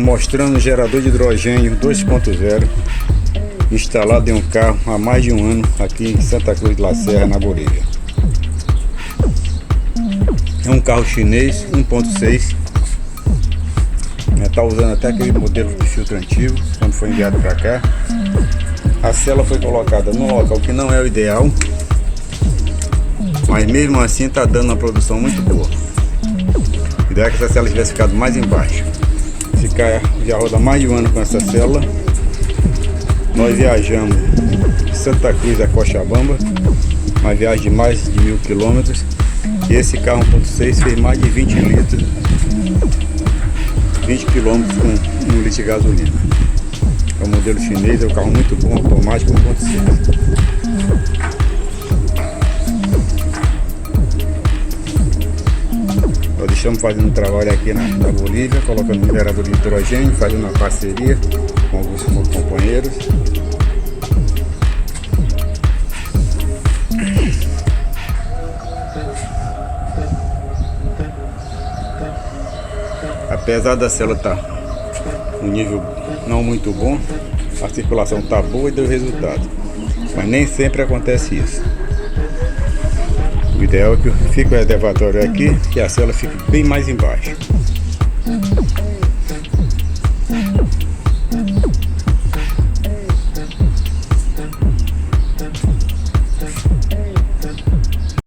mostrando um gerador de hidrogênio 2.0 instalado em um carro há mais de um ano aqui em Santa Cruz de La Serra, na Bolívia. É um carro chinês 1.6, está usando até aquele modelo de filtro antigo quando foi enviado para cá. A célula foi colocada num local que não é o ideal, mas mesmo assim está dando uma produção muito boa. O ideal é que essa célula tivesse ficado mais embaixo. Já roda mais de um ano com essa célula. Nós viajamos de Santa Cruz a Cochabamba, uma viagem de mais de 1000 quilômetros, e esse carro 1.6 fez mais de 20 litros, 20 quilômetros com 1 litro de gasolina. É um modelo chinês, é um carro muito bom, automático 1.6. Nós estamos fazendo um trabalho aqui na Bolívia, colocando um gerador de hidrogênio, fazendo uma parceria com alguns companheiros. Apesar da célula estar no nível não muito bom, a circulação está boa e deu resultado, mas nem sempre acontece isso. O ideal é que fique o reservatório aqui, que a célula fique bem mais embaixo.